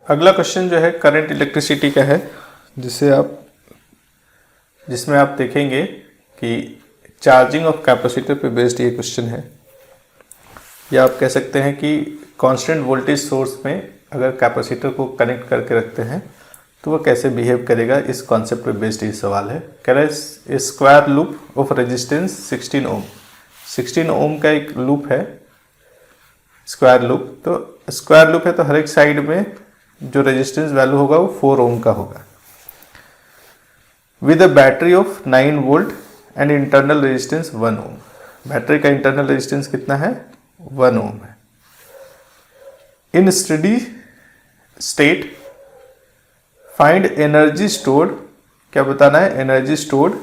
अगला क्वेश्चन जो है करंट इलेक्ट्रिसिटी का है, जिसमें आप देखेंगे कि चार्जिंग ऑफ कैपेसिटर पे बेस्ड ये क्वेश्चन है। या आप कह सकते हैं कि कांस्टेंट वोल्टेज सोर्स में अगर कैपेसिटर को कनेक्ट करके रखते हैं तो वो कैसे बिहेव करेगा, इस कॉन्सेप्ट पे बेस्ड ये सवाल है। कह रहा है स्क्वायर लूप ऑफ रेजिस्टेंस 16 ओम। 16 ओम का एक लूप है, स्क्वायर लूप। तो स्क्वायर लूप है तो हर एक साइड में जो रेजिस्टेंस वैल्यू होगा वो 4 ओम का होगा। With a battery of 9 volt and internal resistance 1 ohm. Battery का इंटरनल रेजिस्टेंस कितना है? 1 ओम है। In steady state find energy stored, क्या बताना है? Energy stored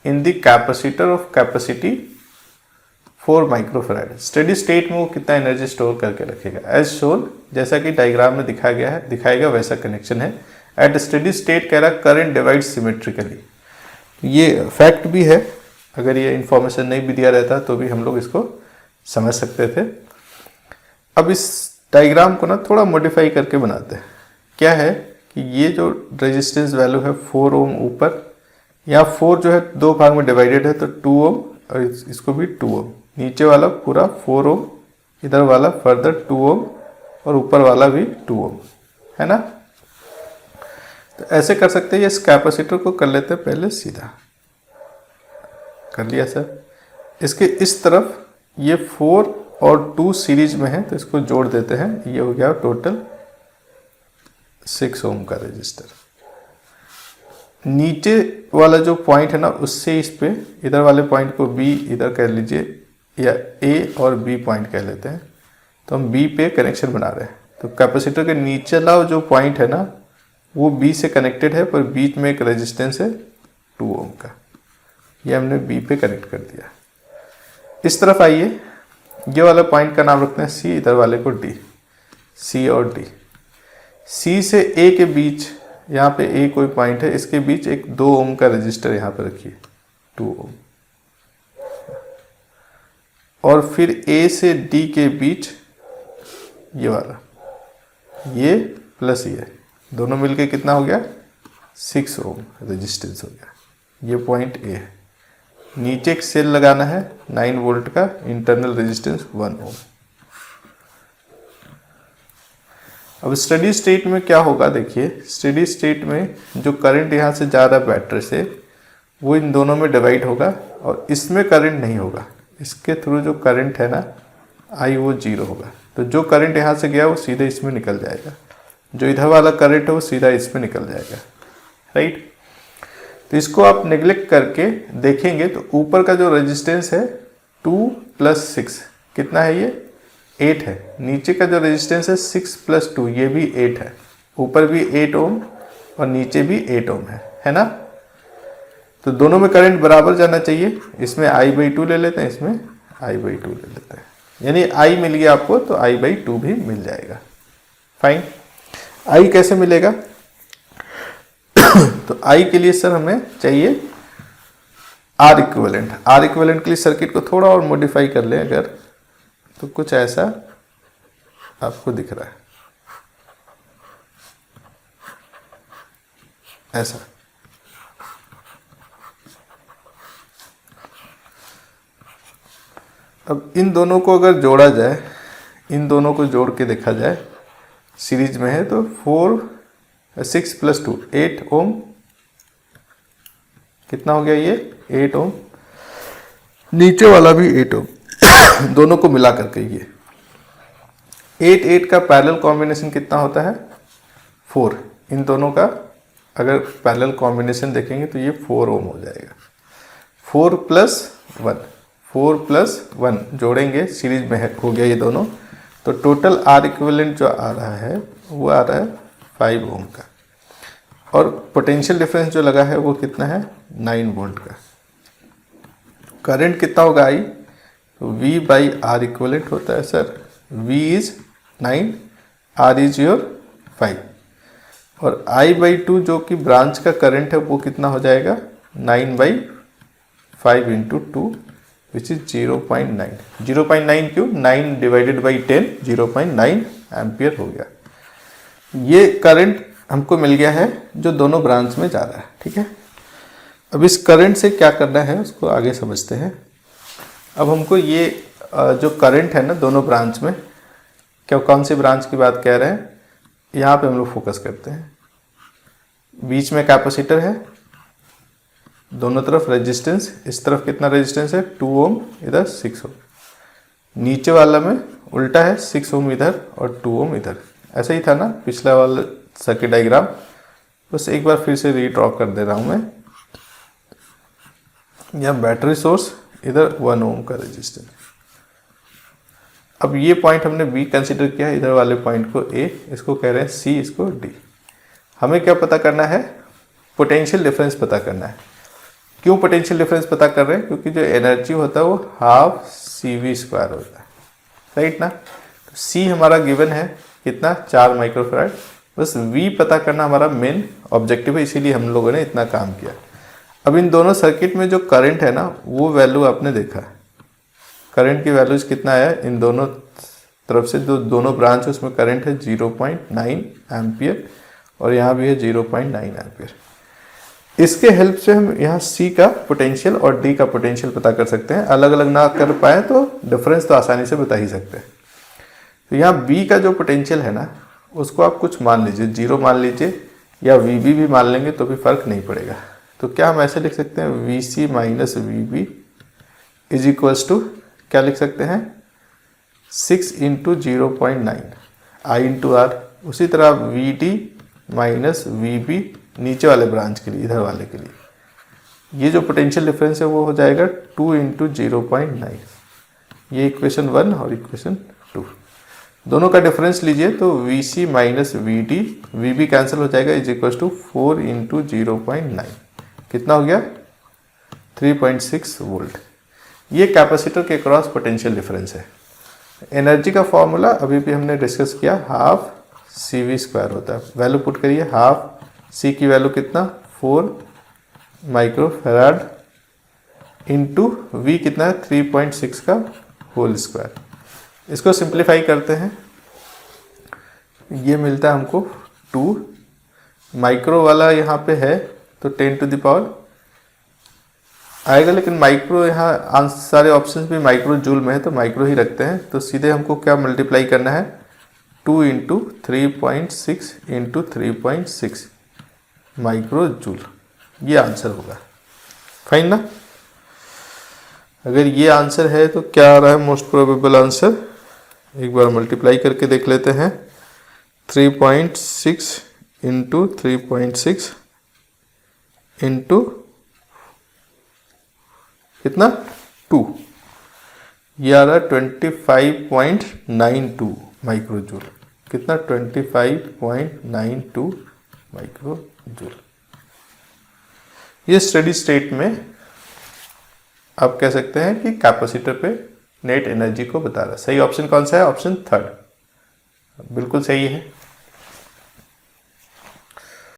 in the capacitor of capacity 4 microfarad. Steady state में वो कितना एनर्जी स्टोर करके रखेगा, एज शोन, जैसा कि डायग्राम में दिखाया गया है, दिखाएगा वैसा कनेक्शन है। एट स्टेडी स्टेट कह रहा करंट डिवाइड सिमेट्रिकली। ये फैक्ट भी है, अगर ये इंफॉर्मेशन नहीं भी दिया रहता तो भी हम लोग इसको समझ सकते थे। अब इस डायग्राम को ना थोड़ा मॉडिफाई करके बनाते हैं। क्या है कि ये जो रेजिस्टेंस वैल्यू है 4 ओम ऊपर, यहाँ 4 जो है 2 भाग में डिवाइडेड है तो 2 ओम, और इसको भी 2 ओम। नीचे वाला पूरा 4 ओम, इधर वाला फर्दर 2 ओम, और ऊपर वाला भी 2 ओम, है ना। तो ऐसे कर सकते हैं। इस कैपेसिटर को कर लेते हैं पहले सीधा, कर लिया सर। इसके इस तरफ ये 4 और 2 सीरीज में है तो इसको जोड़ देते हैं। ये हो गया टोटल 6 ओम का रजिस्टर। नीचे वाला जो पॉइंट है ना, उससे इस पे इधर वाले पॉइंट को B इधर कह लीजिए, या A और B पॉइंट कह लेते हैं। तो हम B पे कनेक्शन बना रहे हैं। तो कैपेसिटर के नीचे वाला जो पॉइंट है ना, वो B से कनेक्टेड है, पर बीच में एक रेजिस्टेंस है 2 ओम का। ये हमने B पे कनेक्ट कर दिया। इस तरफ आइए, ये वाला पॉइंट का नाम रखते हैं C, इधर वाले को D। C और D, C से A के बीच, यहाँ पे A कोई पॉइंट है, इसके बीच एक 2 ओम का रजिस्टर यहाँ पे रखिए, 2 ओम। और फिर A से D के बीच ये वाला, ये प्लस ये, दोनों मिलके कितना हो गया? 6 ओम रेजिस्टेंस हो गया। ये पॉइंट A है। नीचे एक सेल लगाना है 9 वोल्ट का, इंटरनल रेजिस्टेंस 1 ओम। अब स्टेडी स्टेट में क्या होगा देखिए। स्टेडी स्टेट में जो करंट यहाँ से जा रहा है बैटरी से, वो इन दोनों में डिवाइड होगा, और इसमें करंट नहीं होगा। इसके थ्रू जो करंट है ना I, वो 0 होगा। तो जो करंट यहाँ से गया वो सीधे इसमें निकल जाएगा, जो इधर वाला करंट है वो सीधा इसमें निकल जाएगा, राइट। तो इसको आप नेग्लेक्ट करके देखेंगे तो ऊपर का जो रेजिस्टेंस है 2 + 6 कितना है? ये 8 है। नीचे का जो रेजिस्टेंस है 6 + 2, ये भी 8 है। ऊपर भी 8 ओम और नीचे भी 8 ओम है ना। तो दोनों में करंट बराबर जाना चाहिए। इसमें I/2 ले लेते हैं, इसमें I/2 ले लेते हैं, यानी I मिल गया आपको तो I/2 भी मिल जाएगा। फाइन। I कैसे मिलेगा? तो I के लिए सर हमें चाहिए R इक्विवेलेंट। R इक्विवेलेंट के लिए सर्किट को थोड़ा और मॉडिफाई कर लें अगर, तो कुछ ऐसा आपको दिख रहा है, ऐसा। अब इन दोनों को अगर जोड़ा जाए, इन दोनों को जोड़ के देखा जाए, सीरीज में है तो 6 + 2 8 ओम, कितना हो गया ये? 8 ओम। नीचे वाला भी 8 ओम, दोनों को मिला करके ये 8 का पैरेलल कॉम्बिनेशन कितना होता है? 4। इन दोनों का अगर पैरेलल कॉम्बिनेशन देखेंगे तो ये 4 ओम हो जाएगा। 4 + 1, 4 + 1 जोड़ेंगे, सीरीज में हो गया ये दोनों। तो टोटल R इक्विवेलेंट जो आ रहा है वो आ रहा है 5 ओम का। और पोटेंशियल डिफरेंस जो लगा है वो कितना है? 9 वोल्ट का। करंट कितना होगा I? तो V/R इक्विवेलेंट होता है sir. V is 9, R is your 5, और I/2 जो कि ब्रांच का करंट है वो कितना हो जाएगा? 9/5 × 2 विच इज 0.9। 0.9 क्यों? 9 / 10 0.9 एम्पियर हो गया। ये करंट हमको मिल गया है जो दोनों ब्रांच में जा रहा है, ठीक है। अब इस करंट से क्या करना है उसको आगे समझते हैं। अब हमको ये जो करंट है ना दोनों ब्रांच में, क्या कौन सी ब्रांच की बात कह रहे हैं, यहाँ पे हम लोग फोकस करते हैं। बीच में कैपेसिटर है, दोनों तरफ रेजिस्टेंस, इस तरफ कितना रेजिस्टेंस है 2 ओम, इधर 6 ओम। नीचे वाला में उल्टा है, 6 ओम इधर और 2 ओम इधर। ऐसा ही था ना पिछला वाला सर्किट डायग्राम, बस एक बार फिर से रीड्रॉ कर दे रहा हूँ मैं। यहाँ बैटरी सोर्स, इधर 1 ओम का रेजिस्टेंस। अब ये पॉइंट हमने बी कंसिडर किया, इधर वाले पॉइंट को ए, इसको कह रहे हैं सी, इसको डी। हमें क्या पता करना है, पोटेंशियल डिफरेंस पता करना है। क्यों पोटेंशियल डिफरेंस पता कर रहे हैं, क्योंकि जो एनर्जी होता है वो हाफ CV² होता है, राइट ना। तो सी हमारा गिवन है कितना 4 माइक्रोफैराड, बस वी पता करना हमारा मेन ऑब्जेक्टिव है, इसीलिए हम लोगों ने इतना काम किया। अब इन दोनों सर्किट में जो करंट है ना वो वैल्यू आपने देखा, करंट की वैल्यूज कितना है इन दोनों तरफ से, जो दोनों ब्रांच है उसमें करंट है 0.9 एम्पियर और यहाँ भी है 0.9 एम्पियर। इसके हेल्प से हम यहाँ C का पोटेंशियल और D का पोटेंशियल पता कर सकते हैं। अलग अलग ना कर पाए तो डिफरेंस तो आसानी से बता ही सकते हैं। तो यहाँ B का जो पोटेंशियल है ना उसको आप कुछ मान लीजिए, 0 मान लीजिए या VB भी मान लेंगे तो भी फर्क नहीं पड़ेगा। तो क्या हम ऐसे लिख सकते हैं, VC minus VB is equals to क्या लिख सकते हैं 6 इंटू 0.9 I इंटू R। उसी तरह VD माइनस VB नीचे वाले ब्रांच के लिए, इधर वाले के लिए, ये जो पोटेंशियल डिफरेंस है वो हो जाएगा 2 इंटू 0.9। ये इक्वेशन 1 और इक्वेशन 2, दोनों का डिफरेंस लीजिए तो VC minus VD, VB cancel हो जाएगा, इज इक्वल टू 4 इंटू 0.9, कितना हो गया 3.6 वोल्ट। ये कैपेसिटर के क्रॉस पोटेंशियल डिफरेंस है। एनर्जी का फॉर्मूला अभी भी हमने डिस्कस किया, हाफ CV² होता है। वैल्यू पुट करिए, हाफ C की वैल्यू कितना 4 माइक्रोफैराड इंटू V कितना है 3.6 का होल स्क्वायर। इसको सिंप्लीफाई करते हैं, ये मिलता है हमको 2, माइक्रो वाला यहाँ पे है तो 10 टू द पावर आएगा, लेकिन माइक्रो यहाँ सारे ऑप्शंस भी माइक्रो जूल में है तो माइक्रो ही रखते हैं। तो सीधे हमको क्या मल्टीप्लाई करना है 2 इंटू 3.6 इंटू 3.6 माइक्रो जूल, ये आंसर होगा। फाइन ना। अगर ये आंसर है तो क्या आ रहा है मोस्ट प्रोबेबल आंसर, एक बार मल्टीप्लाई करके देख लेते हैं। 3.6 इंटू 3.6 इंटू कितना 2, ये आ रहा है 25.92 माइक्रो जूल। कितना 25.92 माइक्रो जूल। ये स्टेडी स्टेट में आप कह सकते हैं कि कैपेसिटर पे नेट एनर्जी को बता रहा है। सही ऑप्शन कौन सा है, ऑप्शन 3 बिल्कुल सही है।